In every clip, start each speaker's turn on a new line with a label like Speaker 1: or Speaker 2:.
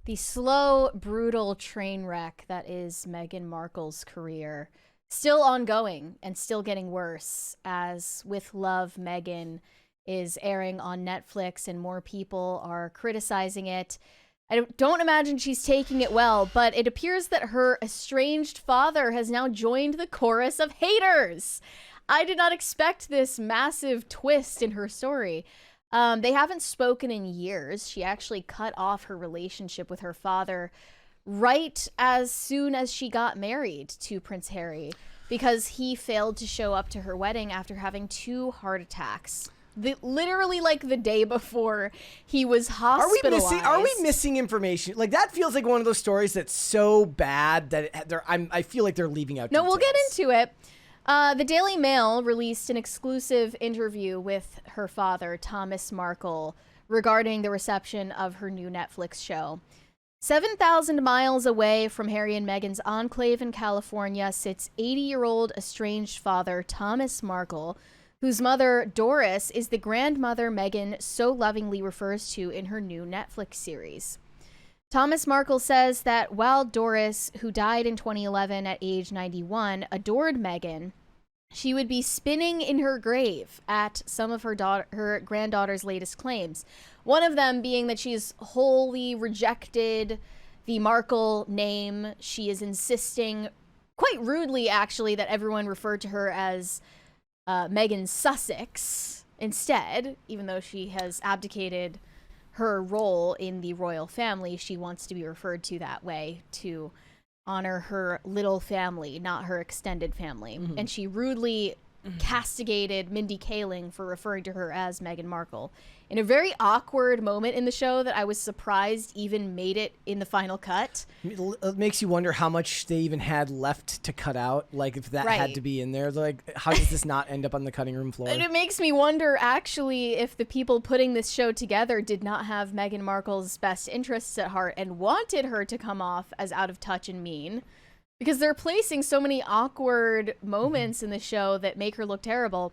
Speaker 1: The slow, brutal train wreck that is Meghan Markle's career, still ongoing and still getting worse, as With Love, Meghan is airing on Netflix and more people are criticizing it. I don't imagine she's taking it well, but it appears that her estranged father has now joined the chorus of haters. I did not expect this massive twist in her story. They haven't spoken in years. She actually cut off her relationship with her father right as soon as she got married to Prince Harry because he failed to show up to her wedding after having 2 heart attacks. Literally like the day before he was hospitalized.
Speaker 2: Are we missing information? Like, that feels like one of those stories that's so bad that I feel like they're leaving out details.
Speaker 1: We'll get into it. The Daily Mail released an exclusive interview with her father, Thomas Markle, regarding the reception of her new Netflix show. 7,000 miles away from Harry and Meghan's enclave in California sits 80-year-old estranged father Thomas Markle, whose mother, Doris, is the grandmother Meghan so lovingly refers to in her new Netflix series. Thomas Markle says that while Doris, who died in 2011 at age 91, adored Meghan, she would be spinning in her grave at some of her granddaughter's latest claims. One of them being that she's wholly rejected the Markle name. She is insisting, quite rudely actually, that everyone refer to her as Meghan Sussex instead, even though she has abdicated her role in the royal family. She wants to be referred to that way to honor her little family, not her extended family. Mm-hmm. And she rudely castigated Mindy Kaling for referring to her as Meghan Markle in a very awkward moment in the show that I was surprised even made it in the final cut.
Speaker 2: It makes you wonder how much they even had left to cut out. Like, if that had to be in there, like, how does this not end up on the cutting room floor?
Speaker 1: And it makes me wonder, actually, if the people putting this show together did not have Meghan Markle's best interests at heart and wanted her to come off as out of touch and mean. Because they're placing so many awkward moments in the show that make her look terrible.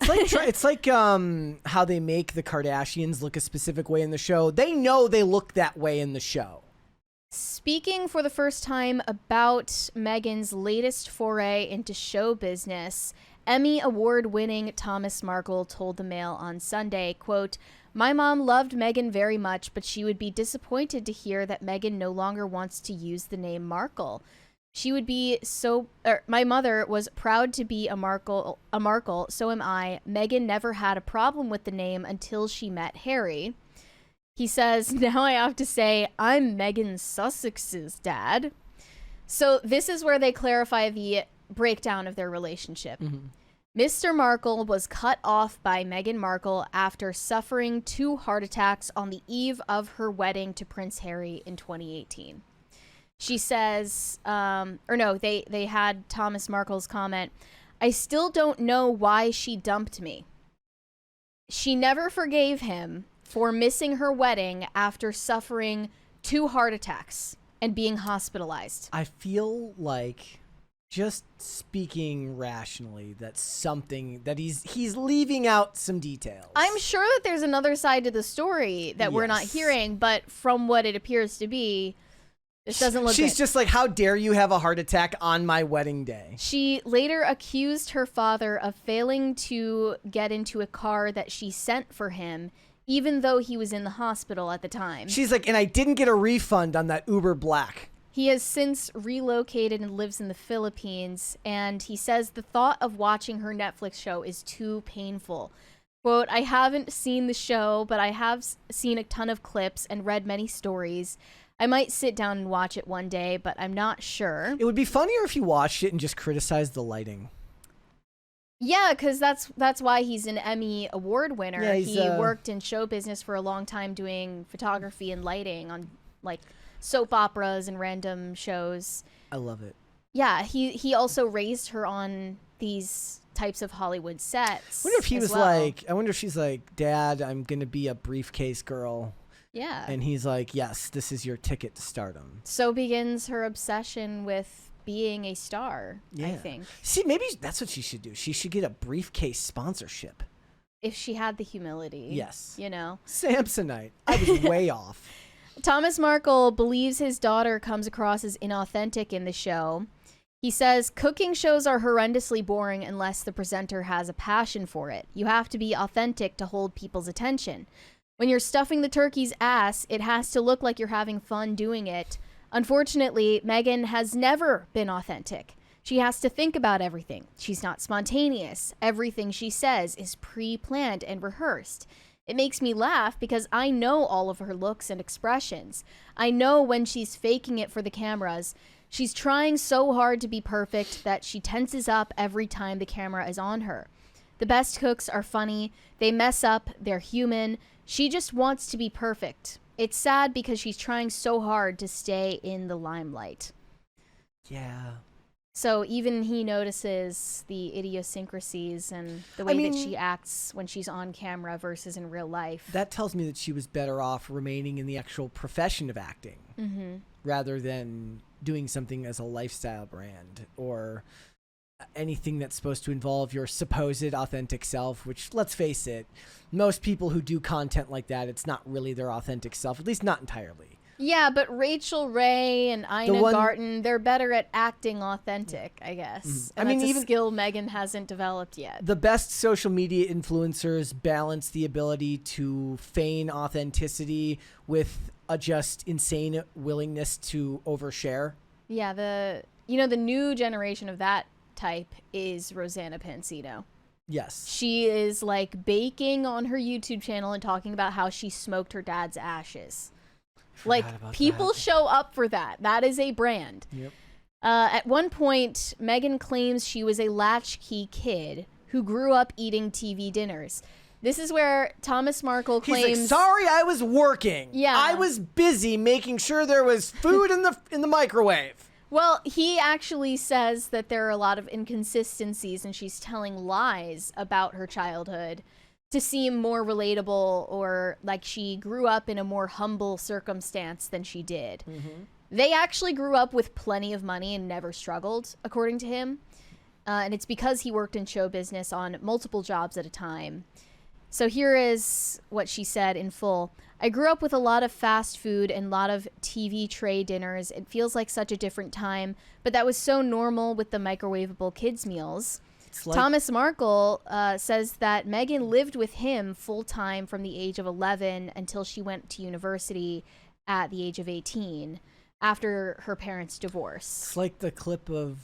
Speaker 2: It's like how they make the Kardashians look a specific way in the show. They know they look that way in the show.
Speaker 1: Speaking for the first time about Meghan's latest foray into show business, Emmy Award-winning Thomas Markle told the Mail on Sunday, quote, "My mom loved Meghan very much, but she would be disappointed to hear that Meghan no longer wants to use the name Markle. She would be my mother was proud to be a Markle, so am I. Meghan never had a problem with the name until she met Harry." He says, "Now I have to say, I'm Meghan Sussex's dad." So this is where they clarify the breakdown of their relationship. Mm-hmm. Mr. Markle was cut off by Meghan Markle after suffering 2 heart attacks on the eve of her wedding to Prince Harry in 2018. She says, they had Thomas Markle's comment, "I still don't know why she dumped me. She never forgave him for missing her wedding after suffering 2 heart attacks and being hospitalized."
Speaker 2: I feel like, just speaking rationally, that's something that he's leaving out some details.
Speaker 1: I'm sure that there's another side to the story that we're not hearing, but from what it appears to be, this doesn't look
Speaker 2: She's
Speaker 1: good.
Speaker 2: just like, how dare you have a heart attack on my wedding day?
Speaker 1: She later accused her father of failing to get into a car that she sent for him, even though he was in the hospital at the time.
Speaker 2: She's like, and I didn't get a refund on that Uber Black.
Speaker 1: He has since relocated and lives in the Philippines, and he says the thought of watching her Netflix show is too painful. Quote, "I haven't seen the show, but I have seen a ton of clips and read many stories. I might sit down and watch it one day, but I'm not sure."
Speaker 2: It would be funnier if you watched it and just criticized the lighting.
Speaker 1: Yeah, because that's why he's an Emmy Award winner.
Speaker 2: Yeah,
Speaker 1: he worked in show business for a long time doing photography and lighting on, like, soap operas and random shows.
Speaker 2: I love it.
Speaker 1: Yeah, he also raised her on these types of Hollywood sets.
Speaker 2: I wonder if he was like, I wonder if she's like, "Dad, I'm going to be a briefcase girl."
Speaker 1: Yeah.
Speaker 2: And he's like, "Yes, this is your ticket to stardom."
Speaker 1: So begins her obsession with being a star, I think.
Speaker 2: See, maybe that's what she should do. She should get a briefcase sponsorship.
Speaker 1: If she had the humility.
Speaker 2: Yes.
Speaker 1: You know?
Speaker 2: Samsonite. I was way off.
Speaker 1: Thomas Markle believes his daughter comes across as inauthentic in the show. He says, cooking shows are horrendously boring unless the presenter has a passion for it. You have to be authentic to hold people's attention. When you're stuffing the turkey's ass, it has to look like you're having fun doing it. Unfortunately, Meghan has never been authentic. She has to think about everything. She's not spontaneous. Everything she says is pre-planned and rehearsed. It makes me laugh because I know all of her looks and expressions. I know when she's faking it for the cameras. She's trying so hard to be perfect that she tenses up every time the camera is on her. The best cooks are funny. They mess up. They're human. She just wants to be perfect. It's sad because she's trying so hard to stay in the limelight.
Speaker 2: Yeah.
Speaker 1: So even he notices the idiosyncrasies and the way that she acts when she's on camera versus in real life.
Speaker 2: That tells me that she was better off remaining in the actual profession of acting rather than doing something as a lifestyle brand or anything that's supposed to involve your supposed authentic self, which, let's face it, most people who do content like that, it's not really their authentic self, at least not entirely.
Speaker 1: Yeah, but Rachel Ray and Ina Garten, they're better at acting authentic, I guess. And that's a skill Meghan hasn't developed yet.
Speaker 2: The best social media influencers balance the ability to feign authenticity with a just insane willingness to overshare.
Speaker 1: Yeah, the new generation of that type is Rosanna Pansino.
Speaker 2: Yes.
Speaker 1: She is like baking on her YouTube channel and talking about how she smoked her dad's ashes. Like, people show up for that. That is a brand.
Speaker 2: Yep.
Speaker 1: At one point, Meghan claims she was a latchkey kid who grew up eating TV dinners. This is where Thomas Markle claims...
Speaker 2: He's like, sorry, I was working.
Speaker 1: Yeah.
Speaker 2: I was busy making sure there was food in the microwave.
Speaker 1: Well, he actually says that there are a lot of inconsistencies and she's telling lies about her childhood to seem more relatable or like she grew up in a more humble circumstance than she did. They actually grew up with plenty of money and never struggled, according to him. And it's because he worked in show business on multiple jobs at a time. So here is what she said in full. I grew up with a lot of fast food and a lot of TV tray dinners. It feels like such a different time, but that was so normal with the microwavable kids' meals. Like Thomas Markle says that Meghan lived with him full-time from the age of 11 until she went to university at the age of 18 after her parents' divorce.
Speaker 2: It's like the clip of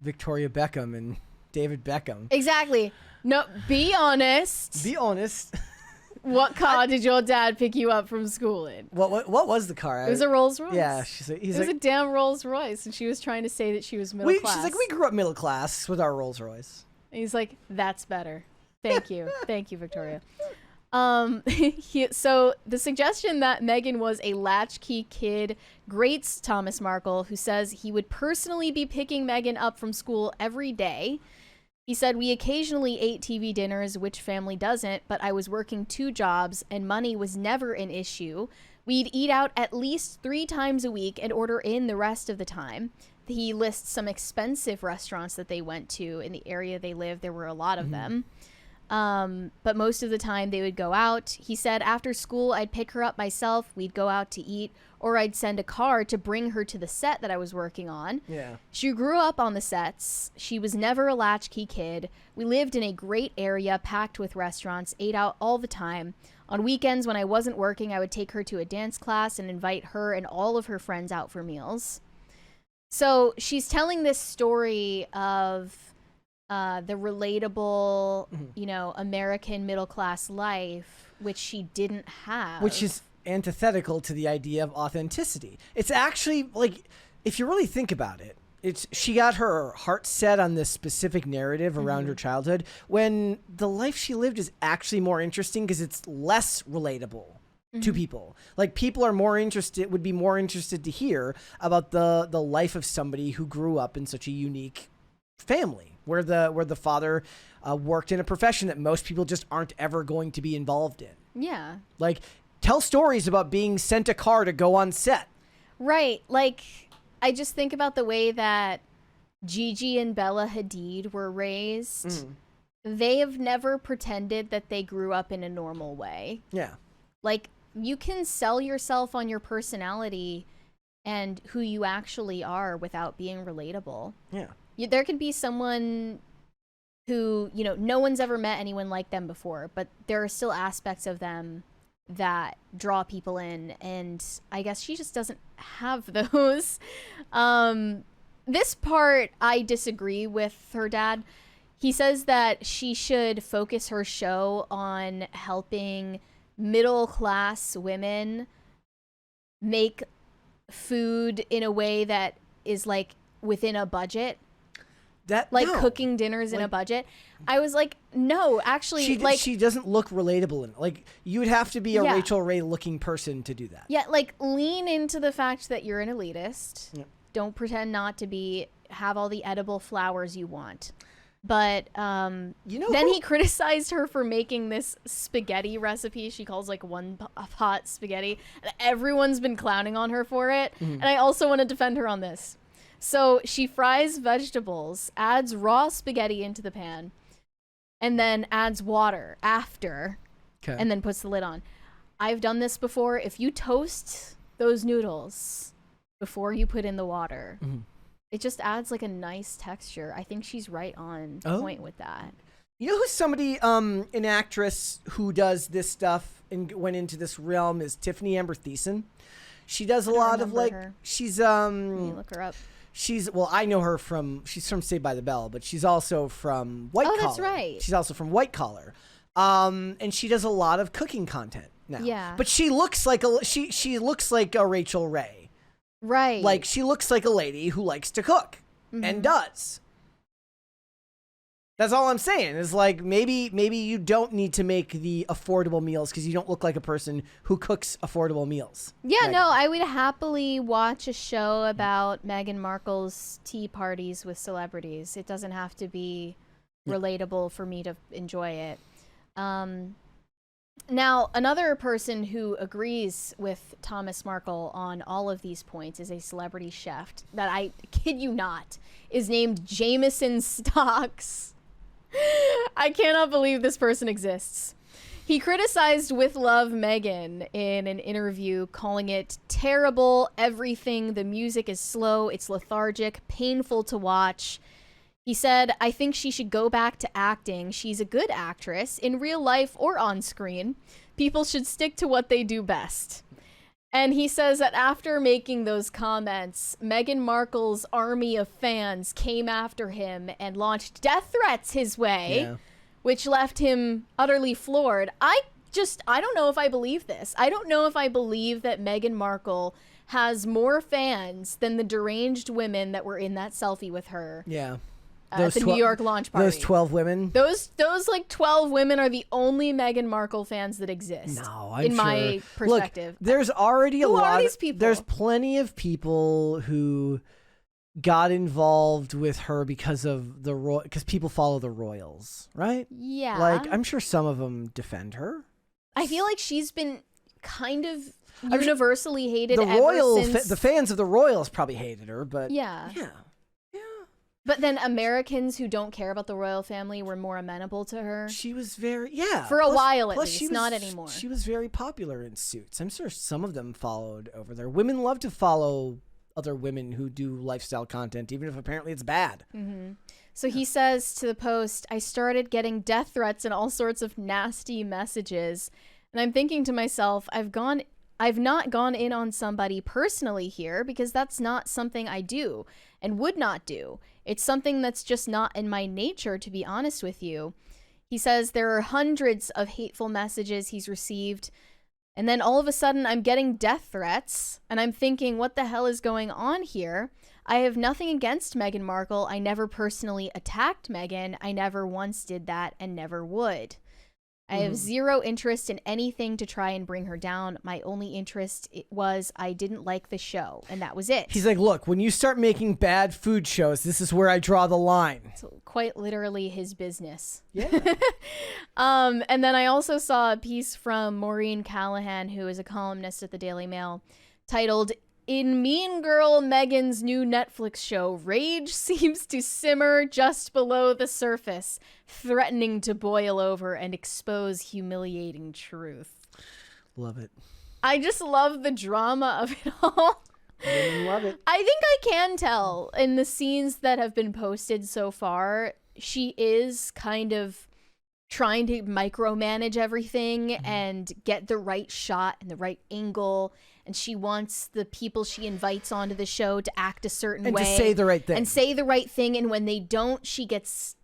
Speaker 2: Victoria Beckham and David Beckham.
Speaker 1: Exactly. No, be honest.
Speaker 2: Be honest.
Speaker 1: What car did your dad pick you up from school in?
Speaker 2: What was the car?
Speaker 1: It was a Rolls Royce.
Speaker 2: Yeah,
Speaker 1: it was a damn Rolls Royce, and she was trying to say that she was middle class.
Speaker 2: She's like, we grew up middle class with our Rolls Royce.
Speaker 1: And he's like, that's better. Thank you, thank you, Victoria. So the suggestion that Meghan was a latchkey kid grates Thomas Markle, who says he would personally be picking Meghan up from school every day. He said, we occasionally ate TV dinners, which family doesn't, but I was working 2 jobs and money was never an issue. We'd eat out at least 3 times a week and order in the rest of the time. He lists some expensive restaurants that they went to in the area they lived. There were a lot of them. But most of the time they would go out. He said after school, I'd pick her up myself. We'd go out to eat, or I'd send a car to bring her to the set that I was working on.
Speaker 2: Yeah.
Speaker 1: She grew up on the sets. She was never a latchkey kid. We lived in a great area packed with restaurants, ate out all the time. On weekends when I wasn't working, I would take her to a dance class and invite her and all of her friends out for meals. So she's telling this story of the relatable, American middle-class life, which she didn't have.
Speaker 2: Which is antithetical to the idea of authenticity. It's actually, like, if you really think about it, she got her heart set on this specific narrative around her childhood when the life she lived is actually more interesting because it's less relatable to people. Like, people are would be more interested to hear about the life of somebody who grew up in such a unique family where the father worked in a profession that most people just aren't ever going to be involved in.
Speaker 1: Yeah.
Speaker 2: Like, tell stories about being sent a car to go on set.
Speaker 1: Right. Like, I just think about the way that Gigi and Bella Hadid were raised. They have never pretended that they grew up in a normal way.
Speaker 2: Yeah.
Speaker 1: Like, you can sell yourself on your personality and who you actually are without being relatable.
Speaker 2: Yeah.
Speaker 1: There could be someone who, you know, no one's ever met anyone like them before, but there are still aspects of them that draw people in, and I guess she just doesn't have those. This part, I disagree with her dad. He says that she should focus her show on helping middle-class women make food in a way that is, like, within a budget. Cooking dinners in a budget. I was like, no, actually,
Speaker 2: she doesn't look relatable. You would have to be a Rachel Ray looking person to do that.
Speaker 1: Yeah, like, lean into the fact that you're an elitist. Yeah. Don't pretend not to be. Have all the edible flowers you want. But then he criticized her for making this spaghetti recipe. She calls like one pot spaghetti. And everyone's been clowning on her for it. Mm-hmm. And I also want to defend her on this. So she fries vegetables, adds raw spaghetti into the pan, and then adds water after, and then puts the lid on. I've done this before. If you toast those noodles before you put in the water, it just adds like a nice texture. I think she's right on point with that.
Speaker 2: You know who's somebody, an actress who does this stuff and went into this realm is Tiffany Amber Thiessen. She does a lot of like, her. She's,
Speaker 1: Let me look her up.
Speaker 2: I know her she's from Saved by the Bell, but she's also from White Collar. Oh,
Speaker 1: that's right.
Speaker 2: She's also from White Collar. And she does a lot of cooking content now.
Speaker 1: Yeah.
Speaker 2: But she looks like she looks like a Rachel Ray.
Speaker 1: Right.
Speaker 2: Like, she looks like a lady who likes to cook and does. That's all I'm saying is like, maybe you don't need to make the affordable meals because you don't look like a person who cooks affordable meals.
Speaker 1: Yeah, no, I would happily watch a show about Meghan Markle's tea parties with celebrities. It doesn't have to be relatable for me to enjoy it. Now, another person who agrees with Thomas Markle on all of these points is a celebrity chef that, I kid you not, is named Jameson Stocks. I cannot believe this person exists. He criticized With Love Meghan in an interview, calling it terrible, everything. The music is slow, it's lethargic, painful to watch. He said, I think she should go back to acting. She's a good actress, in real life or on screen. People should stick to what they do best. And he says that after making those comments, Meghan Markle's army of fans came after him and launched death threats his way, which left him utterly floored. I don't know if I believe this. I don't know if I believe that Meghan Markle has more fans than the deranged women that were in that selfie with her.
Speaker 2: Yeah.
Speaker 1: At the New York launch party.
Speaker 2: Those 12 women?
Speaker 1: Those like 12 women are the only Meghan Markle fans that exist.
Speaker 2: No, I'm
Speaker 1: in my perspective.
Speaker 2: Look, there's already
Speaker 1: who are these people?
Speaker 2: There's plenty of people who got involved with her because of because people follow the royals, right?
Speaker 1: Yeah.
Speaker 2: Like, I'm sure some of them defend her.
Speaker 1: I feel like she's been kind of universally hated
Speaker 2: since... The fans of the royals probably hated her, but...
Speaker 1: Yeah.
Speaker 2: Yeah.
Speaker 1: But then Americans who don't care about the royal family were more amenable to her.
Speaker 2: She was very,
Speaker 1: For a while at least, not anymore.
Speaker 2: She was very popular in Suits. I'm sure some of them followed over there. Women love to follow other women who do lifestyle content, even if apparently it's bad.
Speaker 1: Mm-hmm. So he says to the Post, I started getting death threats and all sorts of nasty messages. And I'm thinking to myself, I've not gone in on somebody personally here because that's not something I do and would not do. It's something that's just not in my nature, to be honest with you. He says there are hundreds of hateful messages he's received. And then all of a sudden I'm getting death threats and I'm thinking, what the hell is going on here? I have nothing against Meghan Markle. I never personally attacked Meghan. I never once did that and never would. I have zero interest in anything to try and bring her down. My only interest was I didn't like the show, and that was it.
Speaker 2: He's like, look, when you start making bad food shows, this is where I draw the line.
Speaker 1: It's quite literally his business.
Speaker 2: Yeah.
Speaker 1: And then I also saw a piece from Maureen Callahan, who is a columnist at the Daily Mail, titled, In Mean Girl Meghan's new Netflix show, rage seems to simmer just below the surface, threatening to boil over and expose humiliating truth.
Speaker 2: Love it.
Speaker 1: I just love the drama of it all.
Speaker 2: I love it.
Speaker 1: I think I can tell in the scenes that have been posted so far, she is kind of trying to micromanage everything and get the right shot and the right angle. And she wants the people she invites onto the show to act a certain way.
Speaker 2: And to say the right thing.
Speaker 1: And say the right thing. And when they don't, she gets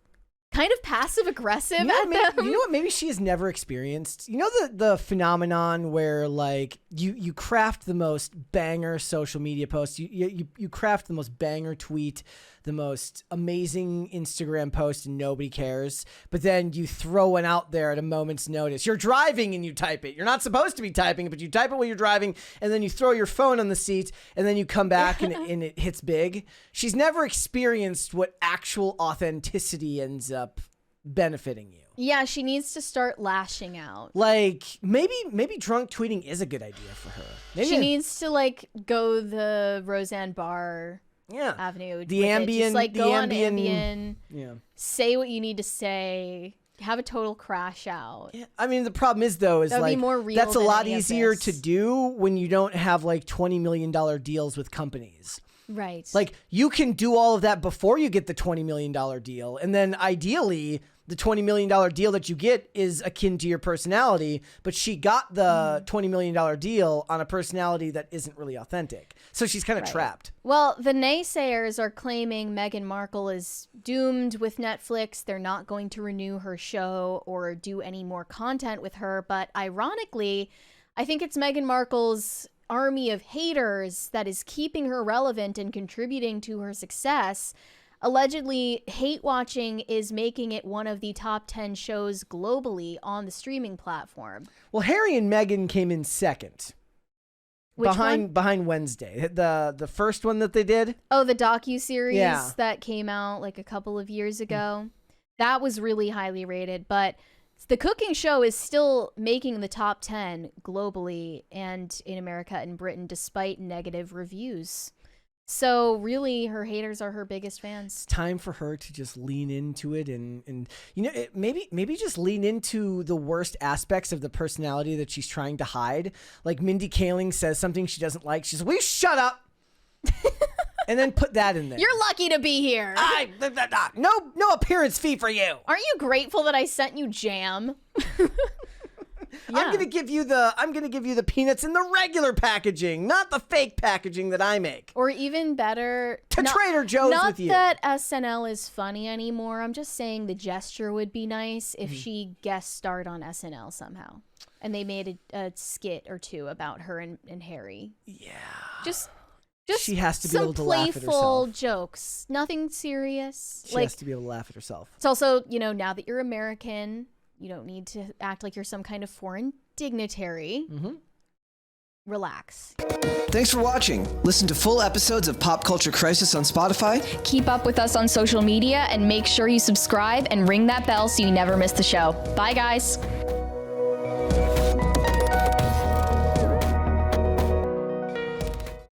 Speaker 1: kind of passive aggressive at them.
Speaker 2: You know what? Maybe she has never experienced. You know the phenomenon where like you craft the most banger social media post. You craft the most banger tweet, the most amazing Instagram post, and nobody cares. But then you throw one out there at a moment's notice. You're driving and you type it. You're not supposed to be typing it, but you type it while you're driving, and then you throw your phone on the seat, and then you come back and it hits big. She's never experienced what actual authenticity ends up benefiting you.
Speaker 1: Yeah, she needs to start lashing out.
Speaker 2: Like maybe drunk tweeting is a good idea for her. Maybe
Speaker 1: she needs to like go the Roseanne Barr avenue.
Speaker 2: The Ambien,
Speaker 1: just like
Speaker 2: the
Speaker 1: go on
Speaker 2: Ambien,
Speaker 1: Ambien.
Speaker 2: Yeah.
Speaker 1: Say what you need to say. Have a total crash out.
Speaker 2: Yeah, I mean, the problem is though, is
Speaker 1: that would
Speaker 2: like
Speaker 1: be more real
Speaker 2: that's a
Speaker 1: than
Speaker 2: lot
Speaker 1: any of
Speaker 2: easier
Speaker 1: this.
Speaker 2: to do when you don't have like $20 million deals with companies.
Speaker 1: Right.
Speaker 2: Like you can do all of that before you get the $20 million deal. And then ideally the $20 million deal that you get is akin to your personality, but she got the $20 million deal on a personality that isn't really authentic. So she's kind of trapped.
Speaker 1: Well, the naysayers are claiming Meghan Markle is doomed with Netflix. They're not going to renew her show or do any more content with her. But ironically, I think it's Meghan Markle's army of haters that is keeping her relevant and contributing to her success. Allegedly, hate watching is making it one of the top 10 shows globally on the streaming platform.
Speaker 2: Well, Harry and Meghan came in second.
Speaker 1: Which one?
Speaker 2: Behind Wednesday. The first one that they did.
Speaker 1: Oh, the docuseries that came out like a couple of years ago. That was really highly rated, but the cooking show is still making the top 10 globally and in America and Britain despite negative reviews. So really, her haters are her biggest fans.
Speaker 2: It's time for her to just lean into it and you know, maybe just lean into the worst aspects of the personality that she's trying to hide. Like Mindy Kaling says something she doesn't like. She's like, "Will you shut up?" And then put that in there.
Speaker 1: You're lucky to be here.
Speaker 2: No appearance fee for you.
Speaker 1: Aren't you grateful that I sent you jam? Yeah.
Speaker 2: I'm gonna give you the peanuts in the regular packaging, not the fake packaging that I make.
Speaker 1: Or even better,
Speaker 2: To Trader Joe's with you.
Speaker 1: Not that SNL is funny anymore. I'm just saying the gesture would be nice if she guest starred on SNL somehow, and they made a skit or two about her and Harry.
Speaker 2: Yeah.
Speaker 1: Just
Speaker 2: she has to be able to laugh at herself.
Speaker 1: Some playful jokes, nothing serious.
Speaker 2: She has to be able to laugh at herself.
Speaker 1: It's also, now that you're American, you don't need to act like you're some kind of foreign dignitary. Relax.
Speaker 3: Thanks for watching. Listen to full episodes of Pop Culture Crisis on Spotify.
Speaker 4: Keep up with us on social media and make sure you subscribe and ring that bell so you never miss the show. Bye, guys.